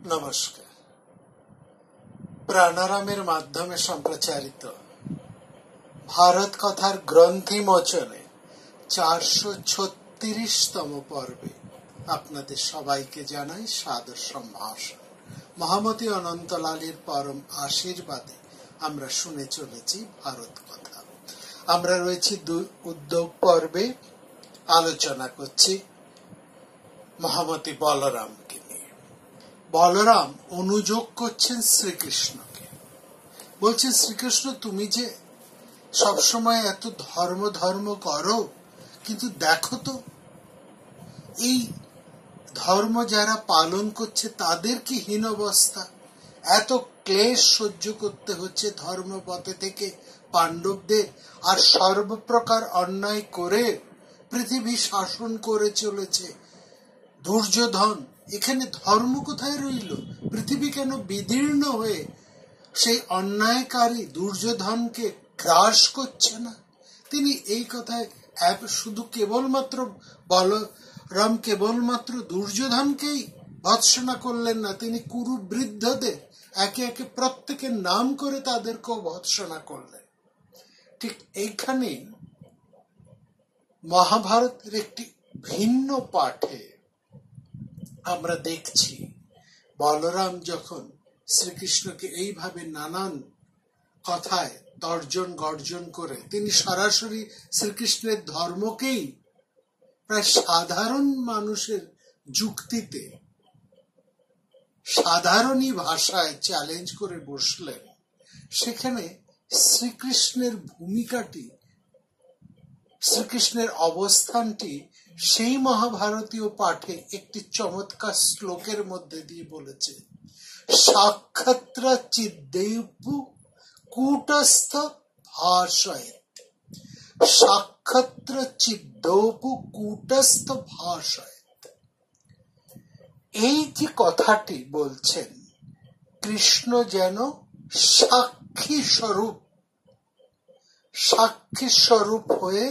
নমস্কার। প্রাণারামের মাধ্যমে সম্প্রচারিত ভারত কথার গ্রন্থি মোচনে 436তম পর্বে আপনাদের সবাইকে জানাই সাদর সম্ভাষণ। মহামতি অনন্তলালের পরম আশীর্বাদে আমরা শুনে চলেছি ভারত কথা। আমরা রয়েছি উদ্যোগ পর্বে, আলোচনা করছি মহামতি বলরামকে নিয়ে। বলরাম অনুযোগ করছেন শ্রীকৃষ্ণকে, বলছেন শ্রীকৃষ্ণ তুমি যে সবসময় এত ধর্ম ধর্ম করো, কিন্তু দেখো তো এই ধর্ম যারা পালন করছে তাদের কি হীনবস্থা, এত ক্লেশ সহ্য করতে হচ্ছে ধর্মপথে থেকে পাণ্ডবদের, আর সর্বপ্রকার অন্যায় করে পৃথিবী শাসন করে চলেছে দুর্যোধন। এখানে ধর্ম কোথায় রইল? পৃথিবী কেন বিদীর্ণ হয়ে সেই অন্যায়কারী দুর্যোধনকে গ্রাস করছে না? তিনি এই কথায় শুধু কেবলমাত্র বলরাম কেবলমাত্র দুর্যোধনকেই ভৎসনা করলেন না, তিনি কুরু বৃদ্ধদের একে একে প্রত্যেকের নাম করে তাদেরকেও ভৎসনা করলেন। ঠিক এইখানে মহাভারতের একটি ভিন্ন পাঠে আমরা দেখছি বলরাম যখন শ্রীকৃষ্ণকে এইভাবে নানান কথায় তর্জন গর্জন করে, তিনি সরাসরি শ্রীকৃষ্ণের ধর্মকেই প্রায় সাধারণ মানুষের যুক্তিতে সাধারণই ভাষায় চ্যালেঞ্জ করে বসলেন। সেখানে শ্রীকৃষ্ণের ভূমিকাটি, শ্রীকৃষ্ণের অবস্থানটি সেই মহাভারতীয় পাঠে একটি চমৎকার শ্লোকের মধ্যে দিয়ে বলেছে, সাক্ষাত্র চিদ্দৈপু কূটস্থ ভাষয়েত। সাক্ষাত্র চিদ্দৌপু কূটস্থ ভাষয়েত। এই যে কথাটি বলছেন, কৃষ্ণ যেন সাক্ষী স্বরূপ হয়ে,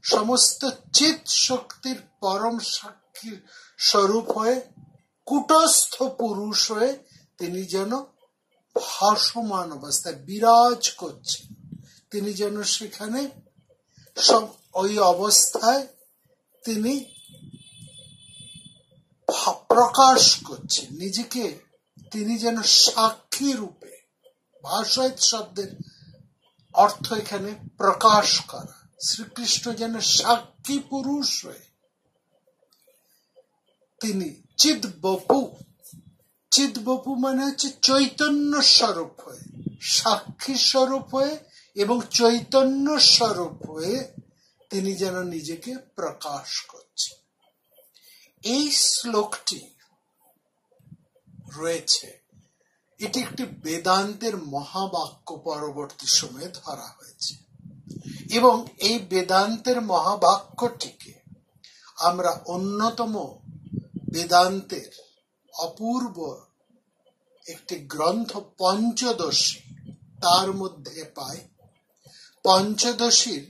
সমস্ত চিৎ শক্তির পরম সাক্ষী স্বরূপ হয়ে, কূটস্থ পুরুষ হয়ে তিনি যেন ভাসমান অবস্থায় বিরাজ করছেন। তিনি যেন সেখানে ওই অবস্থায় তিনি প্রকাশ করছেন নিজেকে, তিনি যেন সাক্ষী রূপে। ভাষয়ত শব্দের অর্থ এখানে প্রকাশ করা। শ্রীকৃষ্ণ যেন সাক্ষী পুরুষ হয়ে তিনি চিদ্বপু মানে হচ্ছে চৈতন্য স্বরূপ হয়ে, সাক্ষী স্বরূপ হয়ে এবং চৈতন্য স্বরূপ হয়ে তিনি যেন নিজেকে প্রকাশ করছেন। এই শ্লোকটি রয়েছে, এটি একটি বেদান্তের মহাবাক্য পরবর্তী সময়ে ধরা হয়েছে, এবং এই বেদান্তের মহাবাক্যটিকে আমরা অন্যতম বেদান্তের অপূর্ব একটি গ্রন্থ পঞ্চদশী, তার মধ্যে পাই। পঞ্চদশীর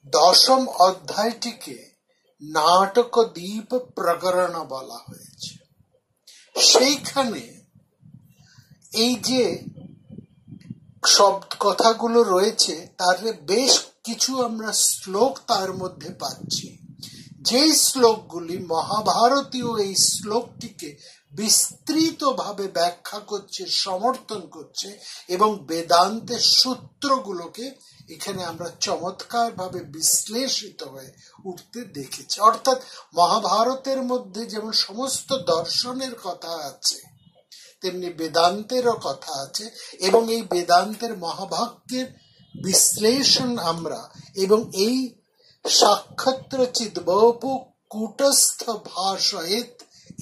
10ম অধ্যায়টিকে নাটক দ্বীপ প্রকরণ বলা হয়েছে। সেইখানে এই যে সব কথাগুলো রয়েছে তার বেশ কিছু আমরা শ্লোক তার মধ্যে পাচ্ছি, যেই শ্লোকগুলি মহাভারতীয় এই শ্লোকটিকে বিস্তৃতভাবে ব্যাখ্যা করছে, সমর্থন করছে, এবং বেদান্তের সূত্রগুলোকে এখানে আমরা চমৎকার ভাবে বিশ্লেষিত হয়ে উঠতে দেখেছি। অর্থাৎ মহাভারতের মধ্যে যেমন সমস্ত দর্শনের কথা আছে, তেমনি বেদান্তেরও কথা আছে, এবং এই বেদান্তের মহাভাগ্যের বিশ্লেষণ আমরা, এবং এই সাক্ষাত্র চিদ্বপু কূটস্থ ভাষয়েত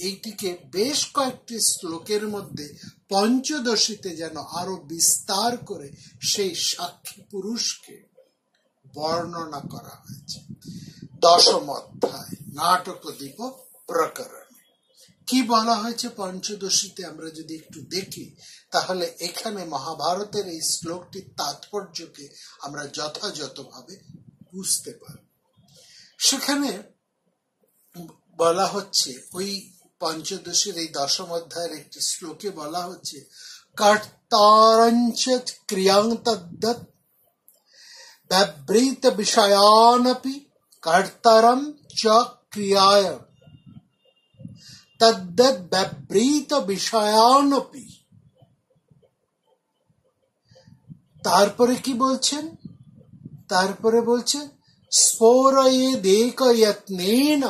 এইটিকে বেশ কয়েকটি শ্লোকের মধ্যে পঞ্চদশীতে যেন আরো বিস্তার করে সেই সাক্ষী পুরুষকে বর্ণনা করা হয়েছে। 10ম অধ্যায় নাটক দ্বীপ প্রকরণ কি বলা হয়েছে পঞ্চদশীতে আমরা যদি একটু দেখি, তাহলে এখানে মহাভারতের এই শ্লোকটির তাৎপর্যকে আমরা যথাযথভাবে বুঝতে পারব। সেখানে বলা হচ্ছে, ওই পঞ্চদশীর এই দশম অধ্যায়ের একটি শ্লোকে বলা হচ্ছে, কর্তারঞ্চ ক্রিয়াং তদ্দৎ ব্যবহৃত বিষয়ানপি কর্তারম চ ক্রিয়ায় তদ্দৎ ব্যবহৃত বিষয়ানপি। তারপরে কি বলছেন? তারপরে বলছেন, স্ফোরয়েদেকয়ত্নেন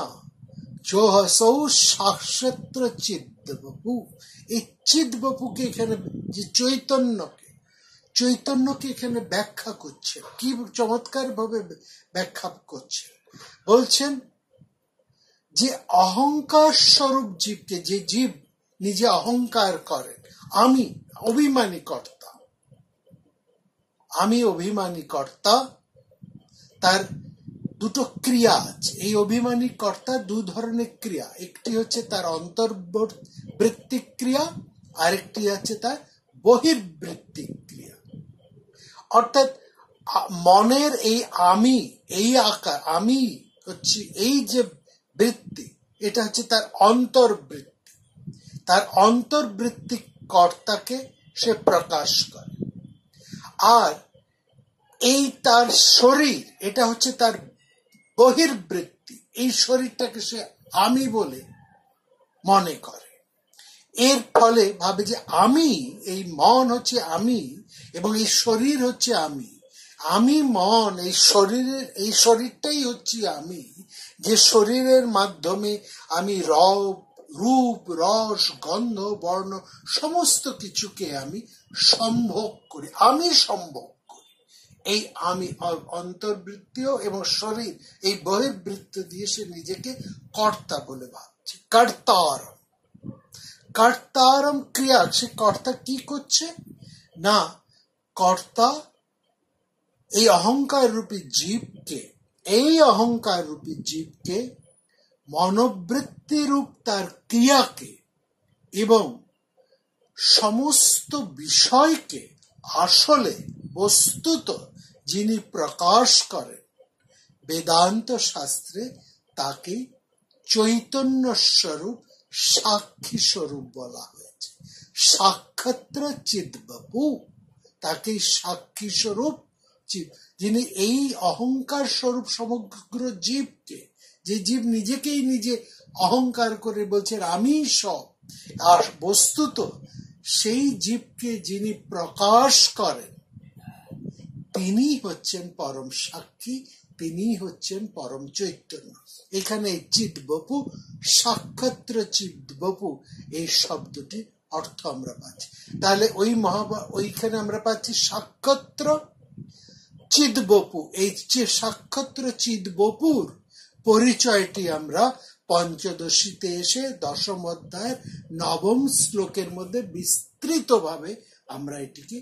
যোহসৌ সাক্ষাত্র চিদ্বপু। এই চিদ্বপুকে এখানে যে চৈতন্যকে এখানে ব্যাখ্যা করছে, কি চমৎকার ভাবে ব্যাখ্যা করছে। বলছেন যে অহংকার স্বরূপ জীবকে, যে জীব নিজে অহংকার করেন, আমি অভিমানী কর্তা, আমি অভিমানী কর্তা, তার দুটো ক্রিয়া আছে। এই অভিমানী কর্তার দু ধরনের ক্রিয়া, একটি হচ্ছে তার অন্তর্বৃত্তিক ক্রিয়া, আরেকটি হচ্ছে তার বহির্বৃত্তিক ক্রিয়া। অর্থাৎ মনের এই আমি, এই আকার, আমি হচ্ছে এই যে বৃত্তি, এটা হচ্ছে তার অন্তর্বৃত্তি। তার অন্তর্বৃত্তিক কর্তাকে সে প্রকাশ করে। আর এই তার শরীর, এটা হচ্ছে তার বহির্বৃত্তি। এই শরীরটাকে সে আমি বলে মনে করে। এর ফলে ভাবে যে আমি, এই মন হচ্ছে আমি এবং এই শরীর হচ্ছে আমি। আমি মন, এই শরীরটাই হচ্ছে আমি, যে শরীরের মাধ্যমে আমি রূপ, রস, গন্ধ, বর্ণ সমস্ত কিছুকে আমি সম্ভোগ করি, আমি সম্ভোগ করি। এই আমি অন্তর্বৃত্তীয় এবং শরীর, এই বহির্বৃত্ত দিয়ে সে নিজেকে কর্তা বলে ভাবছে। কর্তারম ক্রিয়া, সে কর্তা কি করছে না, কর্তা এই অহংকার রূপী জীবকে, মনোবৃত্তি রূপ তার ক্রিয়াকে এবং সমস্ত বিষয়কে আসলে বস্তুত যিনি প্রকাশ করেন, বেদান্ত শাস্ত্রে তাকে চৈতন্য স্বরূপ, সাক্ষী স্বরূপ বলা হয়েছে। সাক্ষাত্র চিদ্বপু, তাকে সাক্ষী স্বরূপ, যিনি এই অহংকার স্বরূপ সমগ্র জীবকে, যে জীব নিজেকেই নিজে অহংকার করে বলছেন আমি সব, আর বস্তুত সেই জীবকে যিনি প্রকাশ করেন, তিনি হচ্ছেন পরম সাক্ষী, তিনি হচ্ছেন পরম চৈতন্য। এখানে চিদ্বপু, সাক্ষাত্র চিদ্বপু, এই শব্দটি অর্থ আমরা পাচ্ছি। তাহলে ওইখানে আমরা পাচ্ছি সাক্ষাত্র চিদ্বপু। এই সাক্ষাত্র চিদ্বপুর পরিচয়টি আমরা পঞ্চদশীতে এসে দশম অধ্যায়ের নবম শ্লোকের মধ্যে বিস্তৃতভাবে আমরা এটিকে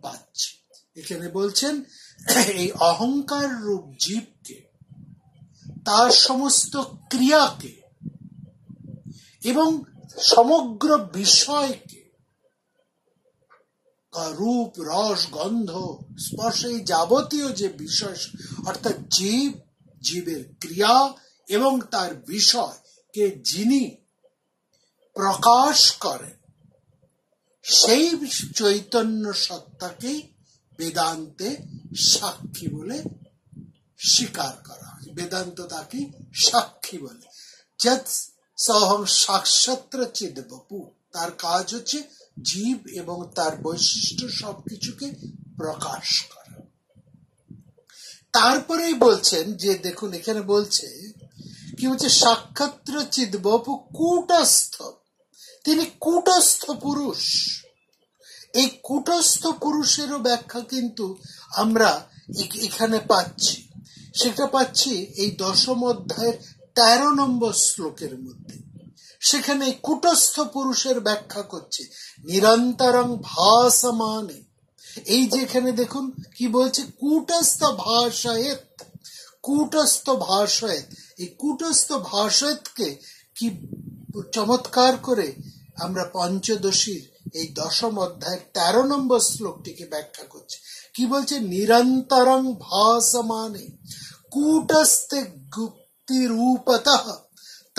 পাচ্ছি। এখানে বলছেন এই অহংকার রূপ জীবকে, তার সমস্ত ক্রিয়াকে এবং সমগ্র বিষয়কে, রূপ, রস, গন্ধ, স্পর্শ, এই যাবতীয় যে বিষয়, অর্থাৎ জীবের ক্রিয়া এবং তার বিষয়কে যিনি প্রকাশ করেন, সেই চৈতন্য সত্তাকেই বেদান্তে সাক্ষী বলে স্বীকার করা হয়। বেদান্ত তাকে সাক্ষী বলে। যৎ সহং সাক্ষাত্র চিদ্বপু, তার কাজ হচ্ছে জীব এবং তার বৈশিষ্ট্য সবকিছুকে প্রকাশ করা। তারপরেই বলছেন যে, দেখুন এখানে বলছে কি হচ্ছে, সাক্ষাত্র চিদ্বপু কূটস্থ, তিনি কূটস্থ পুরুষ। এই কূটস্থ পুরুষেরও ব্যাখ্যা কিন্তু আমরা এখানে পাচ্ছি। সেটা পাচ্ছি এই দশম অধ্যায়ের 13 নম্বর শ্লোকের মধ্যে। সেখানে কূটস্থ পুরুষের ব্যাখ্যা করছে, নিরন্তরং ভাসমানে। এই যেখানে দেখুন কি বলছে, কূটস্থ ভাষায়েত, কূটস্থ ভাষায়েত। এই কূটস্থ ভাষায়েতকে কি চমৎকার করে আমরা পঞ্চদশীর এই দশম অধ্যায়ের 13 নম্বর শ্লোকটিকে ব্যাখ্যা করছি। কি বলছে, নিরন্তরং ভাসমানে কূটস্থে গুপ্তি রূপতঃ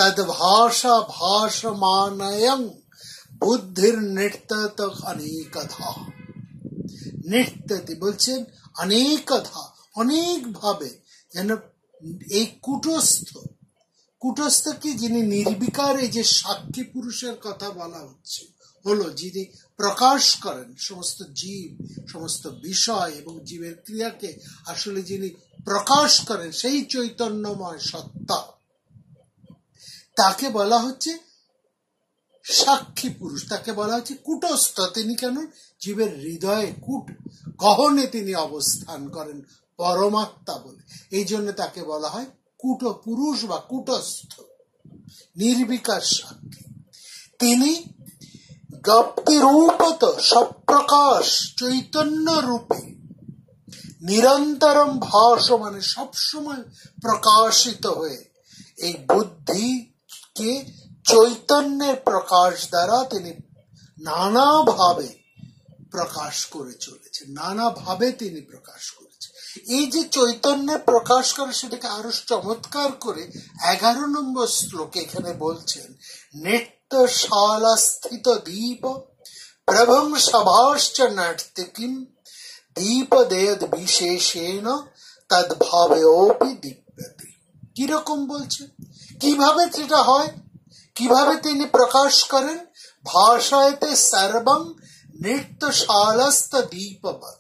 তদ্ভাষা ভাষমানয়ং বুদ্ধির নৃত্যত অনেকধা। নৃত্যতি বলছেন অনেকধা, অনেক ভাবে, যেন এই কুটস্থ কি, যিনি নির্বিকার, এই যে সাক্ষী পুরুষের কথা বলা হচ্ছে, হলো যিনি প্রকাশ করেন সমস্ত জীব, সমস্ত বিষয় এবং জীবের ক্রিয়াকে আসলে যিনি প্রকাশ করেন, সেই চৈতন্যময় সত্তা, তাকে বলা হচ্ছে সাক্ষী পুরুষ, তাকে বলা হচ্ছে কুটস্থ। তিনি কেন? জীবের হৃদয়ে গহনে তিনি অবস্থান করেন পরমাত্মা বলে, এই জন্য তাকে বলা হয় কুট পুরুষ বা কুটস্থ, নির্বিকার সাক্ষী। তিনি জ্ঞপ্তি রূপত সপ্রকাশ চৈতন্য রূপে নিরন্তরম ভাস, মানে সবসময় প্রকাশিত হয়ে এই বুদ্ধিকে চৈতন্যের প্রকাশ দ্বারা তিনি নানাভাবে প্রকাশ করে চলেছেন, নানাভাবে তিনি প্রকাশ করেছেন। এই যে চৈতন্যের প্রকাশ করে, সেটাকে আরো চমৎকার করে 11 নম্বর শ্লোকে এখানে বলছেন, নৃত্যশালা স্থিত দীপ প্রভং সভাশ্চ নর্তকীম দীপদেদ বিশেষেণ তদ্ভাবেপি দীপ্যতে। কিরকম বলছে, কিভাবে সেটা হয়, কিভাবে তিনি প্রকাশ করেন? ভাষায়তে সর্বং নৃত্যশালাস্ত দীপবৎ।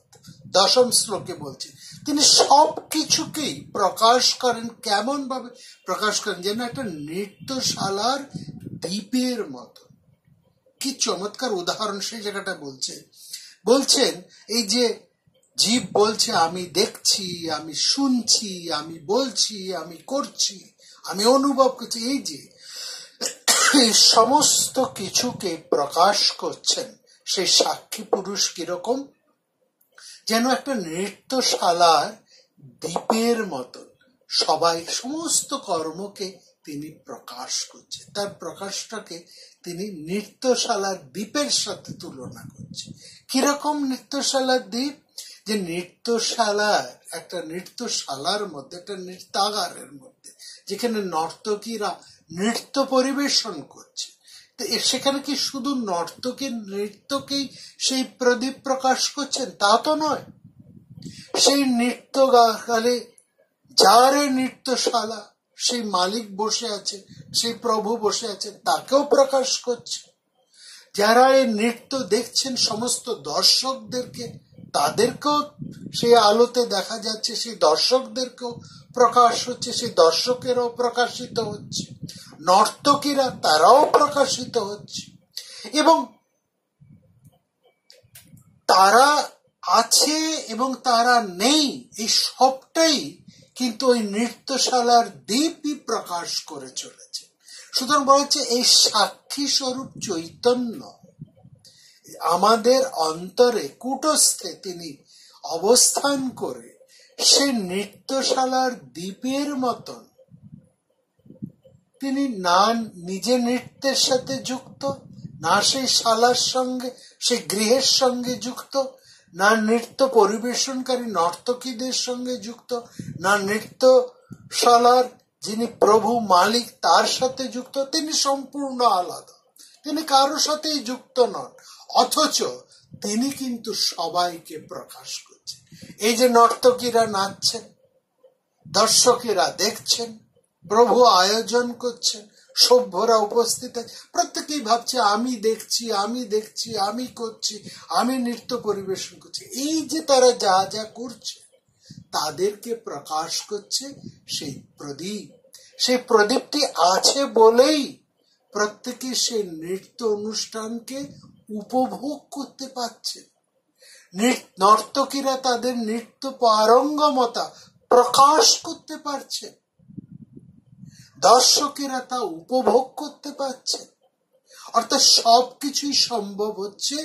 10ম শ্লোকে বলছে তিনি সব কিছুকেই প্রকাশ করেন। কেমন ভাবে প্রকাশ করেন? যেন একটা নৃত্যশালার দ্বীপের মতো। কি চমৎকার উদাহরণ সেই জায়গাটা বলছেন এই যে জীব বলছে আমি দেখছি, আমি শুনছি, আমি বলছি, আমি করছি, আমি অনুভব করছি, এই যে সমস্ত কিছুকে প্রকাশ করছেন সেই সাক্ষী পুরুষ কিরকম? যেন একটা নৃত্যশালার দ্বীপের মতন সবাই সমস্ত কর্মকে তিনি প্রকাশ করছেন। তার প্রকাশটাকে তিনি নৃত্যশালার দ্বীপের সাথে তুলনা করছেন। কিরকম নৃত্যশালার দ্বীপ? যে একটা নৃত্যশালার মধ্যে, একটা নৃত্যাগারের মধ্যে, যেখানে নর্তকীরা নৃত্য পরিবেশন করছে, তো সেখানে কি শুধু নৃত্যকেই সেই প্রদীপ প্রকাশ করছেন? তা তো নয়। সেই নৃত্যকালে যার নৃত্যশালা, সেই মালিক বসে আছে, সেই প্রভু বসে আছেন, তাকেও প্রকাশ করছে। যারা এই নৃত্য দেখছেন সমস্ত দর্শকদেরকে, তাদেরকেও সেই আলোতে দেখা যাচ্ছে, সেই দর্শকদেরকেও প্রকাশ হচ্ছে, সেই দর্শকেরাও প্রকাশিত হচ্ছে, নর্তকীরা তারাও প্রকাশিত হচ্ছে, এবং তারা আছে এবং তারা নেই, এই সবটাই কিন্তু ওই নৃত্যশালার দ্বীপই প্রকাশ করে চলেছে। সুতরাং বলা হচ্ছে এই সাক্ষী স্বরূপ চৈতন্য আমাদের অন্তরে কুটস্থে তিনি অবস্থান করে সেই নৃত্যশালার দ্বীপের মতন তিনি না নিজে নৃত্যের সাথে যুক্ত, না সেই শালার সঙ্গে, সেই গৃহের সঙ্গে যুক্ত, না নৃত্য পরিবেশনকারী নর্তকীদের সঙ্গে যুক্ত, না নৃত্যশালার যিনি প্রভু মালিক তার সাথে যুক্ত। তিনি সম্পূর্ণ আলাদা, তিনি কারো সাথেই যুক্ত নন, অথচ তিনি কিন্তু সবাইকে প্রকাশ করছেন। এই যে নর্তকীরা নাচছেন, দর্শকেরা দেখছেন, প্রভু আয়োজন করছেন, সভ্যরা উপস্থিত আছে, প্রত্যেকেই ভাবছে আমি দেখছি, আমি দেখছি, আমি করছি, আমি নৃত্য পরিবেশন করছি। এই যে তারা যা যা করছে তাদেরকে প্রকাশ করছে সেই প্রদীপ। সেই প্রদীপটি আছে বলেই প্রত্যেকে সেই নৃত্য অনুষ্ঠানকে উপভোগ করতে পারছে। নর্তকীরা তাদের নৃত্য পারঙ্গমতা প্রকাশ করতে পারছে, দর্শকেরা তা উপভোগ করতে পারছে। অর্থাৎ সবকিছুই সম্ভব হচ্ছে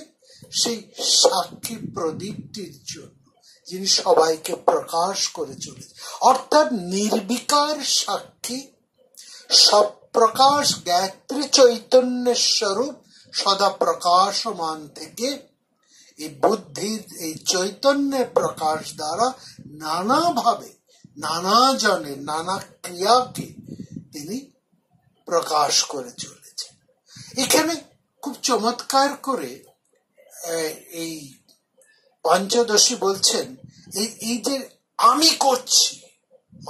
সেই সাক্ষী প্রদীপটির জন্য, যিনি সবাইকে প্রকাশ করে চলেছে। অর্থাৎ নির্বিকার সাক্ষী সপ্রকাশ গায়ত্রী চৈতন্যের স্বরূপ সদা প্রকাশমান থেকে এই বুদ্ধির এই চৈতন্যের প্রকাশ দ্বারা নানাভাবে নানা জনে নানা ক্রিয়াকে তিনি প্রকাশ করে চলেছে। এখানে খুব চমৎকার করে এই পঞ্চদশী বলছেন, এই যে আমি করছি,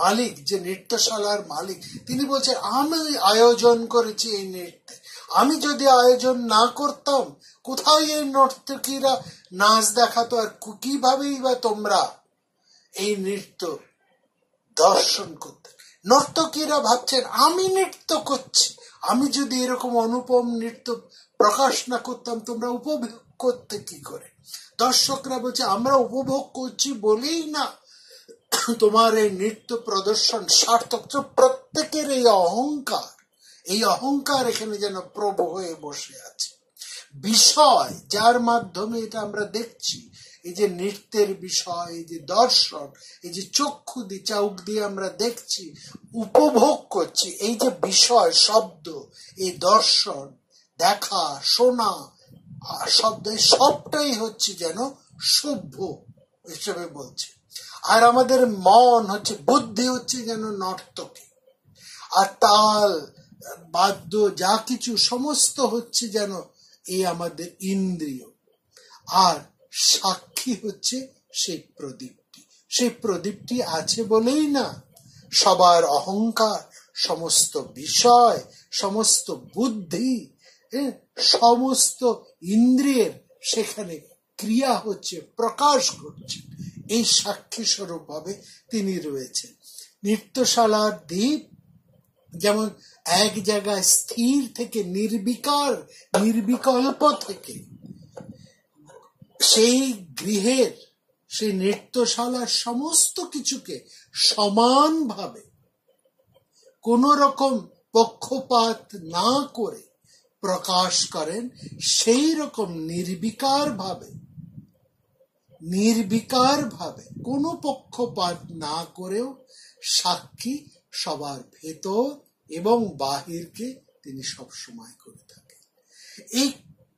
মালিক যে নৃত্যশালার মালিক তিনি বলছেন আমি আয়োজন করেছি এই নৃত্য। আমি যদি আয়োজন না করতাম কোথায় এই নর্তকীরা নাচ দেখাতো, আর কিভাবেই বা তোমরা এই নৃত্য দর্শন করতে। নর্তকীরা ভাবছেন আমি নৃত্য করছি, আমি যদি এরকম অনুপম নৃত্য প্রকাশ না করতাম তোমরা উপভোগ করতে কি করে। দর্শকরা বলছে আমরা উপভোগ করছি বলেই না তোমার এই নৃত্য প্রদর্শন সার্থক। প্রত্যেকের এই অহংকার এখানে যেন প্রভু হয়ে বসে আছে। বিষয় যার মাধ্যমে এটা আমরা দেখছি, এই যে নৃত্যের বিষয়, এই যে দর্শন, এই যে চক্ষু চৌক দিয়ে আমরা দেখছি, উপভোগ করছি, এই যে বিষয় শব্দ, এই দর্শন, দেখা, শোনা, শব্দ, সবটাই হচ্ছে যেন সভ্য হিসেবে বলছে। আর আমাদের মন হচ্ছে, বুদ্ধি হচ্ছে যেন নর্তকী, আর তাল বাদ্য যা কিছু সমস্ত হচ্ছে যেন এই আমাদের ইন্দ্রিয়, আর সাক্ষী হচ্ছে সেই প্রদীপটি। সেই প্রদীপটি আছে বলেই না সবার অহংকার, সমস্ত বিষয়, সমস্ত বুদ্ধি, সমস্ত ইন্দ্রিয়ের সেখানে ক্রিয়া হচ্ছে, প্রকাশ ঘটছে। এই সাক্ষী স্বরূপ ভাবে তিনি রয়েছেন। নৃত্যশালার দ্বীপ যেমন এক জায়গায় স্থির থেকে নির্বিকল্প থেকে সেই গৃহের, সেই নৃত্যশালার সমস্ত কিছুকে সমানভাবে কোন রকম পক্ষপাত না করে প্রকাশ করেন, সেই রকম নির্বিকার ভাবে কোনো পক্ষপাত না করেও সাক্ষী সবার ভেতর এবং বাহিরকে তিনি সব সময় করে থাকেন। এই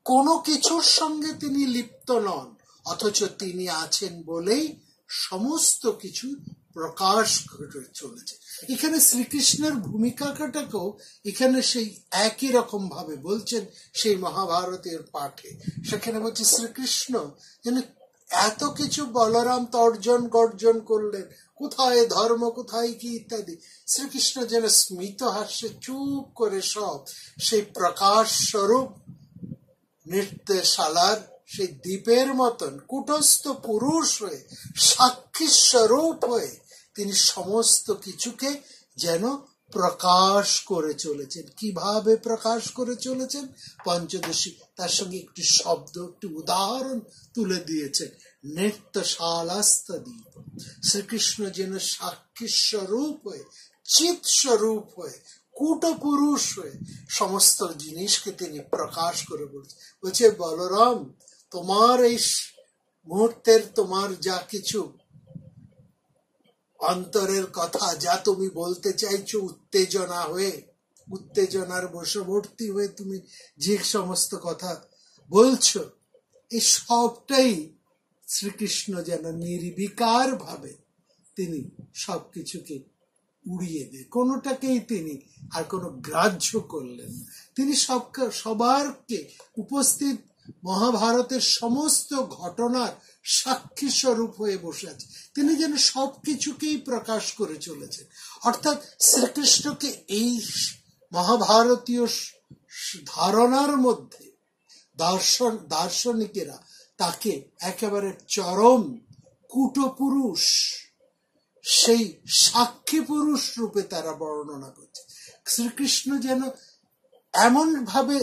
কোনো কিছুর সঙ্গে তিনি লিপ্ত নন, অথচ তিনি আছেন বলেই সমস্ত কিছু প্রকাশ ঘটে চলেছে। এখানে শ্রীকৃষ্ণের ভূমিকাটাকেও এখানে সেই একই রকম ভাবে বলছেন। সেই মহাভারতের পাঠে সেখানে বলছে শ্রীকৃষ্ণ যেন এত কিছু বলরাম তর্জন গর্জন করলেন, কোথায় ধর্ম, কোথায় কি ইত্যাদি, শ্রীকৃষ্ণ যেন স্মিত হাস্যে চুপ করে সব সেই প্রকাশ স্বরূপ নৃত্যশালার সেই দ্বীপের মতন কুটস্থ পুরুষ হয়ে, সাক্ষী স্বরূপ হয়ে তিনি সমস্ত কিছুকে যেন প্রকাশ করে চলেছেন। কিভাবে প্রকাশ করে চলেছেন পঞ্চদশী তার সঙ্গে একটি শব্দ, একটি উদাহরণ তুলে দিয়েছেন, নৃত্যশালাস্থ দ্বীপ। শ্রীকৃষ্ণ যেন সাক্ষী স্বরূপ হয়ে, চিৎ স্বরূপ হয়ে, কূটপুরুষ হয়ে সমস্ত জিনিসকে তিনি প্রকাশ করে বলছে বলরাম তোমার এই মুহূর্তের, তোমার যা কিছু অন্তরের কথা, যা তুমি বলতে চাইছো, উত্তেজনার বশবর্তী হয়ে তুমি যে সমস্ত কথা বলছো, এই সবটাই শ্রীকৃষ্ণ যেন নির্বিকার ভাবে তিনি সবকিছুকে উড়িয়ে দিয়ে, কোনোটাকেই তিনি আর কোনো গ্রাহ্য করলেন। তিনি সবারকে উপস্থিত মহাভারতের সমস্ত ঘটনার সাক্ষী স্বরূপ হয়ে বসে আছে। তিনি যেন সবকিছুকেই প্রকাশ করে চলেছেন। অর্থাৎ শ্রীকৃষ্ণকে এই মহাভারতীয় ধারণার মধ্যে দার্শনিকেরা তাকে একেবারে চরম কূটপুরুষ, সেই সাক্ষী পুরুষ রূপে তারা বর্ণনা করছে। শ্রীকৃষ্ণ যেন এমন ভাবে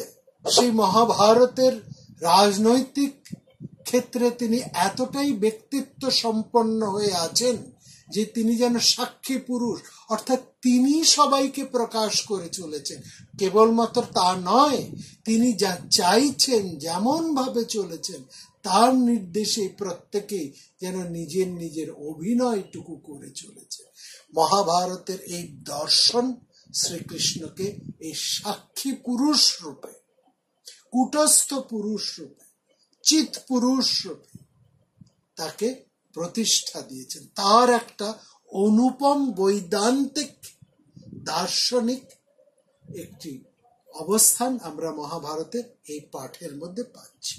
সেই মহাভারতের রাজনৈতিক ক্ষেত্রে তিনি এতটাই ব্যক্তিত্ব সম্পন্ন হয়ে আছেন যে তিনি যেন সাক্ষী পুরুষ, অর্থাৎ তিনি সবাইকে প্রকাশ করে চলেছেন। কেবলমাত্র তা নয়, তিনি যা চাইছেন, যেমন ভাবে চলেছেন, তার নির্দেশে প্রত্যেকেই যেন নিজের অভিনয়টুকু করে চলেছে। মহাভারতের এই দর্শন শ্রীকৃষ্ণকে এই সাক্ষী পুরুষ রূপে, কূটস্থ পুরুষ রূপে, চিৎ পুরুষ রূপে তাকে প্রতিষ্ঠা দিয়েছেন। তার একটা অনুপম বৈদান্তিক দার্শনিক একটি অবস্থান আমরা মহাভারতের এই পাঠের মধ্যে পাচ্ছি।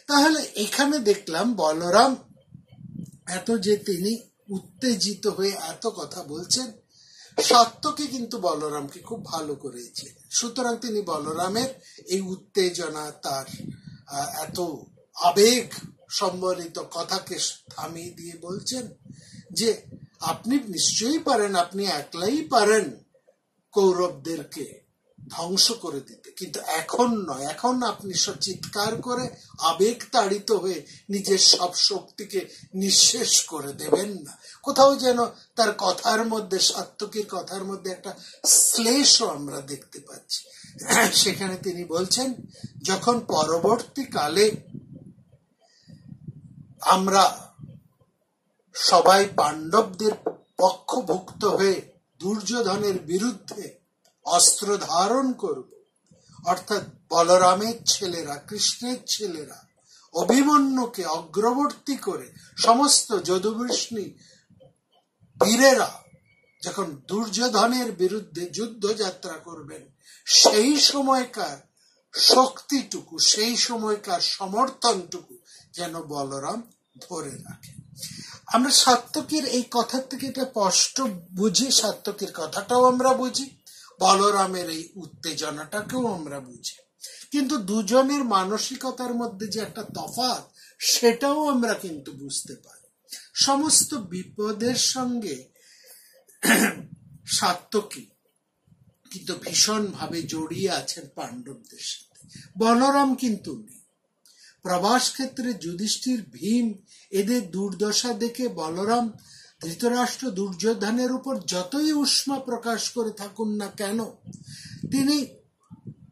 তাহলে এখানে দেখলাম বলরাম এত যে তিনি উত্তেজিত হয়ে এত কথা বলছেন, সাত্যকী কিন্তু বলরামকে খুব ভালো করেছে। সুতরাং তিনি বলরামের এই উত্তেজনা, তার এত আবেগ সম্বলিত কথাকে থামিয়ে দিয়ে বলছেন যে আপনি নিশ্চয়ই পারেন, আপনি একলাই পারেন কৌরবদেরকে ধ্বংস করে দিতে, কিন্তু এখন নয়। এখন আপনি চিৎকার করে আবেগ তাড়িত হয়ে নিজের সব শক্তিকে নিঃশেষ করে দেবেন না। কোথাও যেন তার কথার মধ্যে, সাত্যকীর কথার মধ্যে একটা শ্লেষও আমরা দেখতে পাচ্ছি। সেখানে তিনি বলছেন, যখন পরবর্তীকালে আমরা সবাই পাণ্ডবদের পক্ষভুক্ত হয়ে দুর্যোধনের বিরুদ্ধে অস্ত্র ধারণ করব, অর্থাৎ বলরামের ছেলেরা, কৃষ্ণের ছেলেরা অভিমন্যুকে অগ্রবর্তী করে সমস্ত যদুবৃষ্ণি বীরেরা যখন দুর্যোধনের বিরুদ্ধে যুদ্ধযাত্রা করবেন, সেই সময়কার শক্তিটুকু, সেই সময়কার সমর্থনটুকু যেন বলরাম ধরে রাখে। আমরা সাত্যকীর এই কথার থেকে এটা স্পষ্ট বুঝি, সাত্যকীর কথাটাও আমরা বুঝি, বলরামের এই উত্তেজনাটাকেও আমরা বুঝি, কিন্তু দুজনের মানসিকতার মধ্যে যে একটা তফাৎ, সেটাও আমরা কিন্তু বুঝতে পারি। সমস্ত বিপদের সঙ্গে সাত্যকী কিন্তু ভীষণ ভাবে জড়িয়ে আছেন পাণ্ডবদের সাথে, বলরাম কিন্তু নেই। প্রবাস ক্ষেত্রে যুধিষ্ঠির, ভীম এদের দুর্দশা দেখে বলরাম ধৃতরাষ্ট্র দুর্যোধনের উপর যতই উষ্মা প্রকাশ করে থাকুন না কেন, তিনি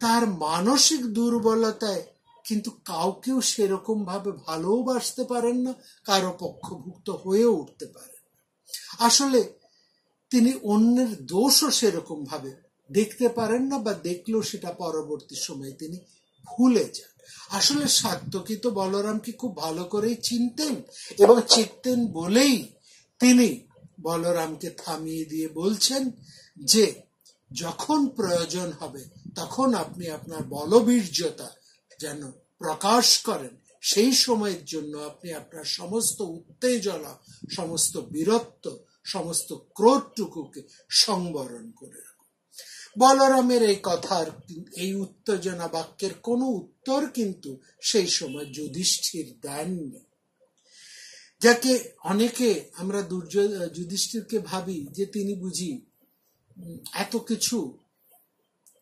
তার মানসিক দুর্বলতায় কিন্তু কাউকেও সেরকম ভাবে ভালোবাসতে পারেন না, কারো পক্ষভুক্ত হয়ে উঠতে পারেন না। আসলে তিনি অন্যের দোষও সেরকম ভাবে দেখতে পারেন না, বা দেখলেও সেটা পরবর্তী সময়ে তিনি ভুলে যান। আসলে সাত্যকী তো বলরামকে খুব ভালো করেই চিনতেন, এবং চিনতেন বলেই তিনি বলরামকে থামিয়ে দিয়ে বলছেন যে যখন প্রয়োজন হবে তখন আপনি আপনার বলবীর্যতা যেন প্রকাশ করেন, সেই সময়ের জন্য আপনি আপনার সমস্ত উত্তেজনা, সমস্ত বীরত্ব, সমস্ত ক্রোধটুকুকে সংবরণ করে রাখুন। বলরামের এই কথার, এই উত্তেজনা বাক্যের কোনো উত্তর কিন্তু সেই সময় যুধিষ্ঠির দেননি। যাকে অনেকে আমরা যুধিষ্ঠিরকে ভাবি যে তিনি বুঝি এত কিছু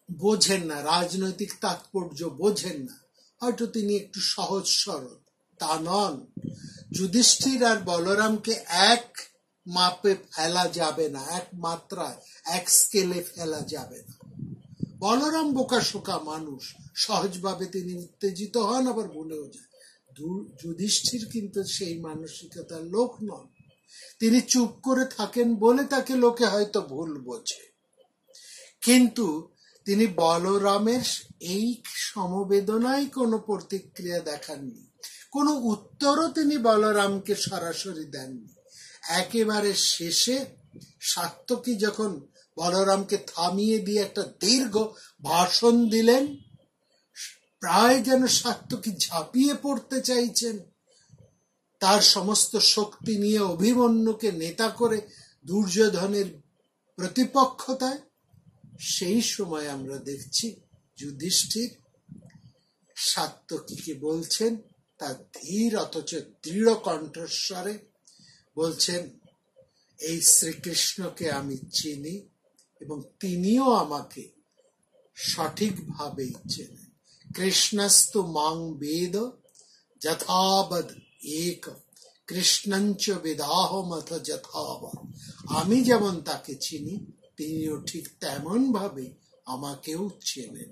বোঝেন না, রাজনৈতিক তাৎপর্য বোঝেন না, হয়তো তিনি একটু সহজ সরল, তা নন। যুধিষ্ঠির আর বলরামকে এক মাপে ফেলা যাবে না, এক মাত্রায়, এক স্কেলে ফেলা যাবে না। বলরাম বোকাশোকা মানুষ, সহজভাবে তিনি উত্তেজিত হন, আবার ভুলেও যান। যুধিষ্ঠির কিন্তু সেই মানসিকতার লোক নন। তিনি চুপ করে থাকেন বলে তাকে লোকে হয়তো ভুল বোঝে, কিন্তু তিনি বলরামের এই সমবেদনায় কোনো প্রতিক্রিয়া দেখাননি, কোনো উত্তরও তিনি বলরামকে সরাসরি দেননি। একেবারে শেষে সাত্যকী যখন বলরামকে থামিয়ে দিয়ে একটা দীর্ঘ ভাষণ দিলেন, প্রায় যেন সাত্যকী ঝাঁপিয়ে পড়তে চাইছেন তার সমস্ত শক্তি নিয়ে অভিমন্যুকে নেতা করে দুর্যোধনের প্রতিপক্ষতায়, সেই সময় আমরা দেখছি যুধিষ্ঠির সাত্যকীকে বলছেন তার ধীর অথচ দৃঢ় কণ্ঠস্বরে বলছেন, এই শ্রীকৃষ্ণকে আমি চিনি এবং তিনিও আমাকে সঠিকভাবেই চেনেন। কৃষ্ণস্তু মাং বেদ যথাবদ এক কৃষ্ণঞ্চ বেদাহমথ যথাবদ। আমি যেমন তাকে চিনি, তিনিও ঠিক তেমন ভাবে আমাকেও চেনেন।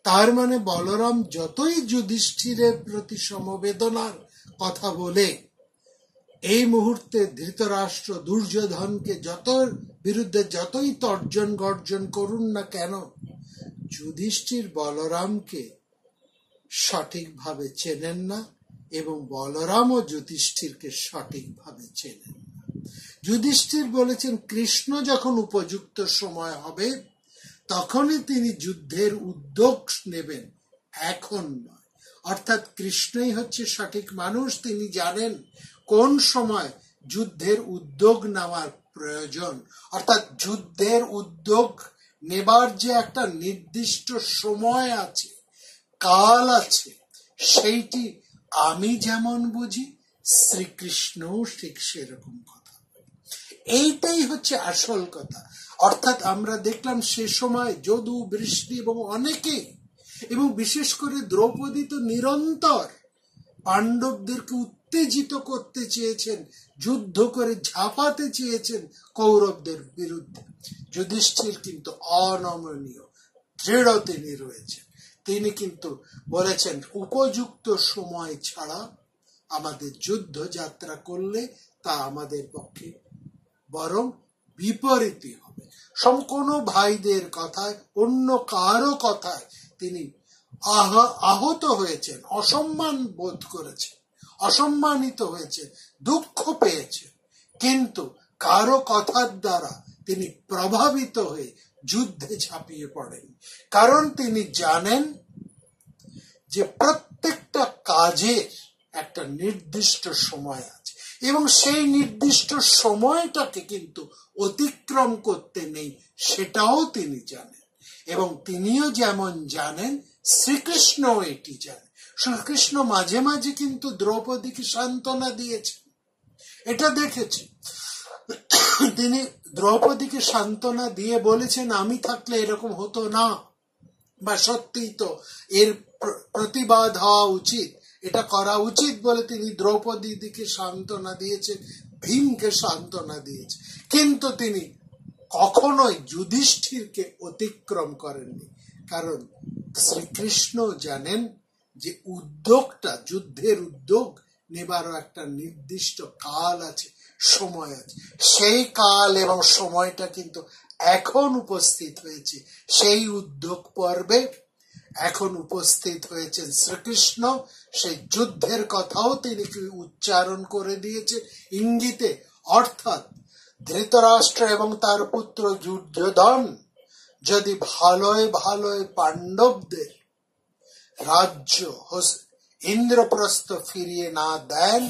তার মানে বলরাম যতই যুধিষ্ঠিরের প্রতি সমবেদনার কথা বলে এই মুহূর্তে ধৃতরাষ্ট্র দুর্যোধনকে বিরুদ্ধে যতই তর্জন গর্জন করুন না কেন, যুধিষ্ঠির বলরামকে সঠিকভাবে চেনেন না, এবং বলরামও যুধিষ্ঠিরকে সঠিকভাবে চেনেন না। যুধিষ্ঠির বলেছেন, কৃষ্ণ যখন উপযুক্ত সময় হবে তখনই তিনি যুদ্ধের উদ্যোগ নেবেন, এখন নয়। অর্থাৎ কৃষ্ণই হচ্ছে সঠিক মানুষ, তিনি জানেন কোন সময় যুদ্ধের উদ্যোগ নেওয়ার প্রয়োজন। অর্থাৎ যুদ্ধের উদ্যোগ নেবার যে একটা নির্দিষ্ট সময় আছে, কাল আছে, সেইটি আমি যেমন বুঝি শ্রীকৃষ্ণও ঠিক সেরকম কথা। এইটাই হচ্ছে আসল কথা। অর্থাৎ আমরা দেখলাম সে সময় যদু, বৃষ্টি এবং অনেকেই, এবং বিশেষ করে দ্রৌপদী তো নিরন্তর পাণ্ডবদেরকে উত্তেজিত করতে চেয়েছেন, যুদ্ধ করে ঝাঁপাতে চেয়েছেন কৌরবদের বিরুদ্ধে। যুধিষ্ঠির কিন্তু অনমনীয়, দৃঢ় তিনি রয়েছেন। তিনি কিন্তু বলেছেন উপযুক্ত সময় ছাড়া আমাদের যুদ্ধ যাত্রা করলে তা আমাদের পক্ষে বরং বিপরীতই হবে। কোনো ভাইদের কথায়, অন্য কারো কথায় তিনি আহত হয়েছেন, অসম্মান বোধ করেছেন, অসম্মানিত হয়েছে, দুঃখ পেয়েছে, কিন্তু কারো কথার দ্বারা তিনি প্রভাবিত হয়ে যুদ্ধে ঝাঁপিয়ে পড়েন। কারণ তিনি জানেন যে প্রত্যেকটা কাজের একটা নির্দিষ্ট সময় আছে, এবং সেই নির্দিষ্ট সময়টাকে কিন্তু অতিক্রম করতে নেই, সেটাও তিনি জানেন। এবং তিনিও যেমন জানেন, শ্রীকৃষ্ণ এটি জানেন। শ্রীকৃষ্ণ মাঝে মাঝে কিন্তু দ্রৌপদীকে সান্ত্বনা দিয়েছেন, এটা দেখেছি। তিনি দ্রৌপদীকে সান্ত্বনা দিয়ে বলেছেন আমি থাকলে এরকম হতো না, বা সত্যিই তো এর প্রতিবাদ হওয়া উচিত, এটা করা উচিত বলে তিনি দ্রৌপদীকে সান্ত্বনা দিয়েছেন, ভীমকে সান্ত্বনা দিয়েছে। কিন্তু তিনি কখনোই যুধিষ্ঠিরকে অতিক্রম করেননি, কারণ শ্রীকৃষ্ণ জানেন যে উদ্যোগটা, যুদ্ধের উদ্যোগ নেবারও একটা নির্দিষ্ট কাল আছে, সময় আছে। সেই কাল এবং সময়টা কিন্তু এখন উপস্থিত হয়েছে। সেই উদ্যোগ পর্বে এখন উপস্থিত হয়েছেন শ্রীকৃষ্ণ। সেই যুদ্ধের কথাও তিনি উচ্চারণ করে দিয়েছেন ইঙ্গিতে। অর্থাৎ ধৃতরাষ্ট্র এবং তার পুত্র দুর্যোধন যদি ভালোয় ভালোয় পাণ্ডবদের রাজ্য ইন্দ্রপ্রস্থ ফিরিয়ে না দেন,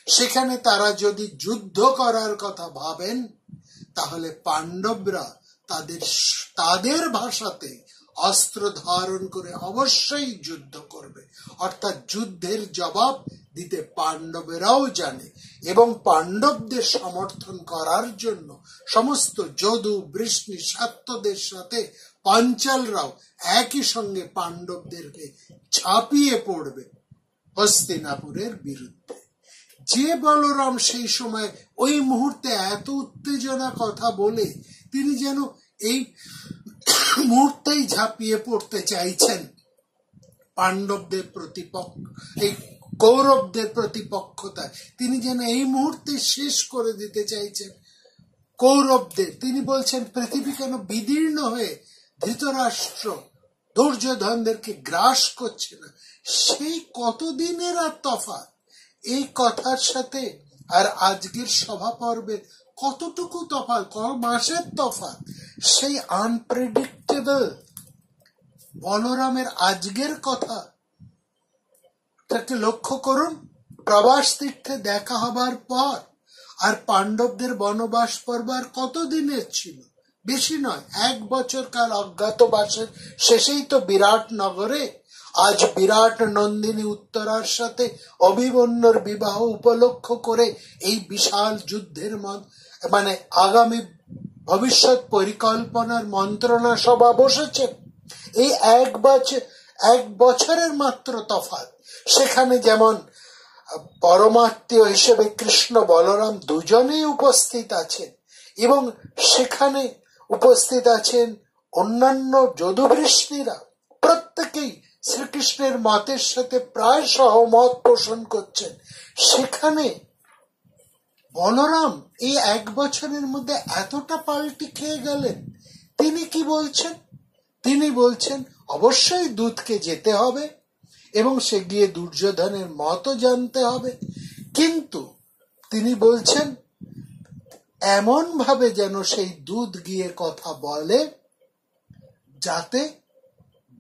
সেখানে তারা যদি যুদ্ধ করার কথা ভাবেন, তাহলে পাণ্ডবরা তাদের ভাষাতে অস্ত্র ধারণ করে অবশ্যই যুদ্ধ করবে। অর্থাৎ যুদ্ধের জবাব দিতে পাণ্ডবেরাও জানে, এবং পাণ্ডবদের সমর্থন করার জন্য সমস্ত যদু, বৃষ্ণি, শাক্যদের সাথে পাঞ্চালরাও একই সঙ্গে পাণ্ডবদেরকে ঝাঁপিয়ে পড়বে হস্তিনাপুরের বিরুদ্ধে। যে বলরাম সেই সময় ওই মুহূর্তে এত উত্তেজনা কথা বলে তিনি যেন এই মুহূর্তেই ঝাঁপিয়ে পড়তে চাইছেন পাণ্ডবদের প্রতিপক্ষ, এই কৌরবদের প্রতিপক্ষতায়, তিনি যেন এই মুহূর্তে শেষ করে দিতে চাইছেন কৌরবদের। তিনি বলছেন পৃথিবী কেন বিদীর্ণ হয়ে ধৃতরাষ্ট্র দুর্যোধনদেরকে গ্রাস করছে না। সেই কতদিনের আর তফাৎ এই কথার সাথে আর আজকের সভা পর্বের কতটুকু তফাৎ, কত মাসের তফাৎ। সেই আনপ্রেডিক্টেবল বলরামের আজকের কথা তাকে লক্ষ্য করুন। প্রবাস তীর্থে দেখা হবার পর আর পাণ্ডবদের বনবাস পর্ব আর কতদিনের ছিল? বেশি নয়, 1 বছর কাল অজ্ঞাতবাসের শেষেই তো বিরাট নগরে আজ বিরাট নন্দিনী উত্তরার সাথে অভিমন্যুর বিবাহ উপলক্ষ করে এই বিশাল যুদ্ধের মানে আগামী ভবিষ্যৎ পরিকল্পনার মন্ত্রণা সভা বসেছে। এই 1 বছরের মাত্র তফাৎ। সেখানে যেমন পরমাত্মীয় হিসেবে কৃষ্ণ বলরাম দুজনেই উপস্থিত আছেন, এবং সেখানে উপস্থিত আছেন অন্যান্য যদুবৃষ্ণীরা, প্রত্যেকেই শ্রীকৃষ্ণের মতের সাথে প্রায় সহমত পোষণ করছেন। সেখানে বলরাম এই 1 বছরের মধ্যে এতটা পাল্টি খেয়ে গেলেন। তিনি কি বলছেন? তিনি বলছেন অবশ্যই দূতকে যেতে হবে এবং সে গিয়ে দুর্যোধনের মতও জানতে হবে, কিন্তু তিনি বলছেন এমন ভাবে যেন সেই দূত গিয়ে কথা বলে যাতে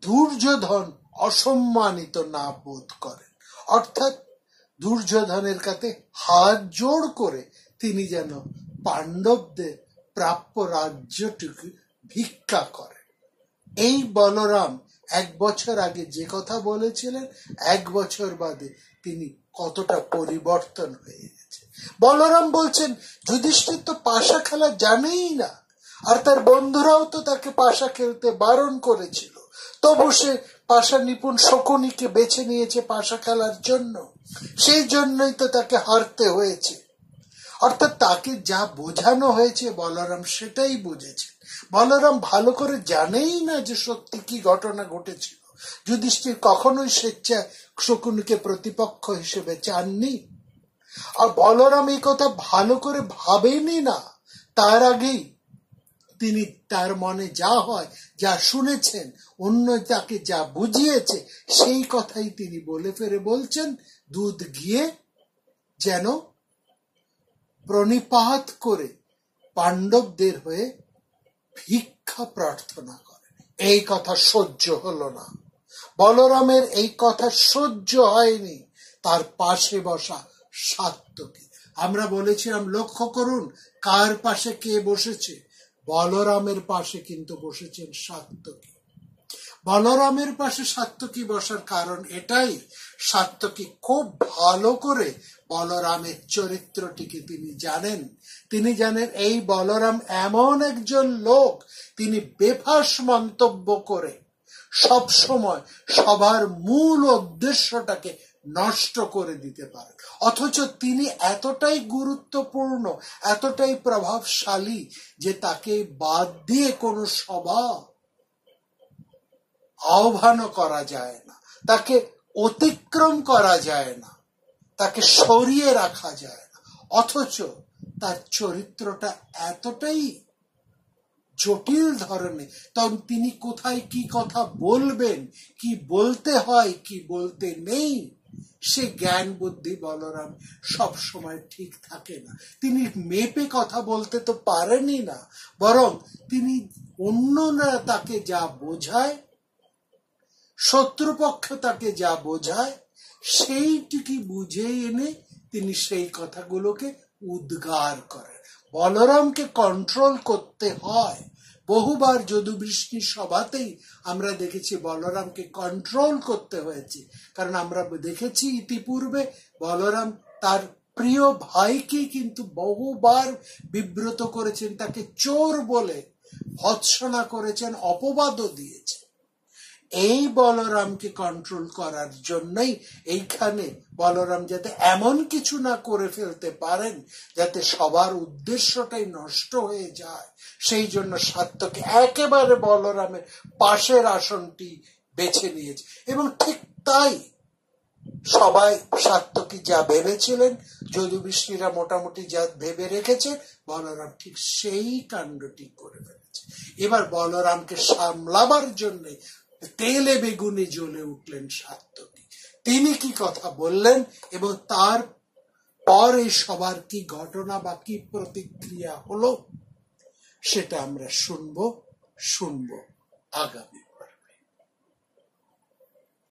দুর্যোধন অসম্মানিত না বোধ করেন, অর্থাৎ দুর্যোধনের কাছে হাত জোড় করে তিনি যেন পাণ্ডবদের প্রাপ্য রাজ্যটুকু ভিক্ষা করেন। এই বলরাম 1 বছর আগে যে কথা বলেছিলেন, 1 বছর বাদে তিনি কতটা পরিবর্তন হয়ে গেছে। বলরাম বলছেন যুধিষ্ঠির তো পাশা খেলা জানেই না, আর তার বন্ধুরাও তো তাকে পাশা খেলতে বারণ করেছিল, তবু সে পাশা নিপুণ শকুনিকে বেছে নিয়েছে পাশা খেলার জন্য, সেই জন্যই তো তাকে হারতে হয়েছে। অর্থাৎ তাকে যা বোঝানো হয়েছে বলরাম সেটাই বুঝেছে। বলরাম ভালো করে জানেই না যে সত্যি কি ঘটনা ঘটেছিল। যুধিষ্ঠির কখনোই স্বেচ্ছায় শকুনিকে প্রতিপক্ষ হিসেবে চাননি, আর বলরাম এই কথা ভালো করে ভাবেনি না। তার আগেই তিনি তার মনে যা হয়, যা শুনেছেন, অন্য তাকে যা বুঝিয়েছে, সেই কথাই তিনি বলে ফেরে বলছেন, দুধ গিয়ে যেন প্রণিপাত করে পাণ্ডবদের হয়ে ভিক্ষা প্রার্থনা করে। এই কথা সহ্য হলো না, বলরামের এই কথা সহ্য হয়নি। তার পাশে বসা সাত্যকী, আমরা বলেছিলাম লক্ষ্য করুন কার পাশে কে বসেছে, বলরামের পাশে কিন্তু বসেছেন সাত্যকী। বলরামের পাশে সাত্যকী বসার কারণ এটাই, সাত্যকী খুব ভালো করে বলরামের চরিত্রটিকে তিনি জানেন। তিনি জানেন এই বলরাম এমন একজন লোক, তিনি বেফাস মন্তব্য করে সব সময় সবার মূল উদ্দেশ্যটাকে নষ্ট করে দিতে পারেন। অথচ তিনি এতটাই গুরুত্বপূর্ণ, এতটাই প্রভাবশালী যে তাকে বাদ দিয়ে কোনো সভা আহ্বানও করা যায় না, তাকে অতিক্রম করা যায় না, তাকে সরিয়ে রাখা যায় না। অথচ তার চরিত্রটা এতটাই জটিল ধরনের, তখন তিনি কোথায় কি কথা বলবেন, কি বলতে হয়, কি বলতে নেই, সে জ্ঞান বুদ্ধি বলরাম সব সময় ঠিক থাকে না। তিনি মেপে কথা বলতে তো পারেনই না, বরং তিনি অন্যরা তাকে যা বোঝায়, শত্রুপক্ষ তাকে যা বোঝায়, সেইটিকে বুঝে এনে তিনি সেই কথাগুলোকে উদ্গার করেন। বলরামকে কন্ট্রোল করতে হয়। বহুবার যদুবৃষ্ণির সভাতেই আমরা দেখেছি বলরামকে কন্ট্রোল করতে হয়েছে, কারণ আমরা দেখেছি ইতিপূর্বে বলরাম তার প্রিয় ভাইকে কিন্তু বহুবার বিব্রত করেছেন, তাকে চোর বলে ভৎসনা করেছেন, অপবাদও দিয়েছেন। এই বলরামকে কন্ট্রোল করার জন্যই এইখানে বলরাম যাতে এমন কিছু না করে ফেলতে পারেন যাতে সবার উদ্দেশ্যটাই নষ্ট হয়ে যায়, সেই জন্য সাত্যকী একেবারে বলরামের পাশের আসনটি বেছে নিয়েছে। এবং ঠিক তাই সবাই সাত্যকী যা ভেবেছিলেন, যদুবৃষ্ণিরা মোটামুটি যা ভেবে রেখেছে, বলরাম ঠিক সেই কাণ্ডটি করে ফেলেছে। এবার বলরামকে সামলাবার জন্য তেলে বেগুনে জ্বলে উঠলেন সাত্যকী। তিনি কি কথা বললেন এবং তার পরে সবার কি ঘটনা বা কি প্রতিক্রিয়া হলো, সেটা আমরা শুনবো আগামী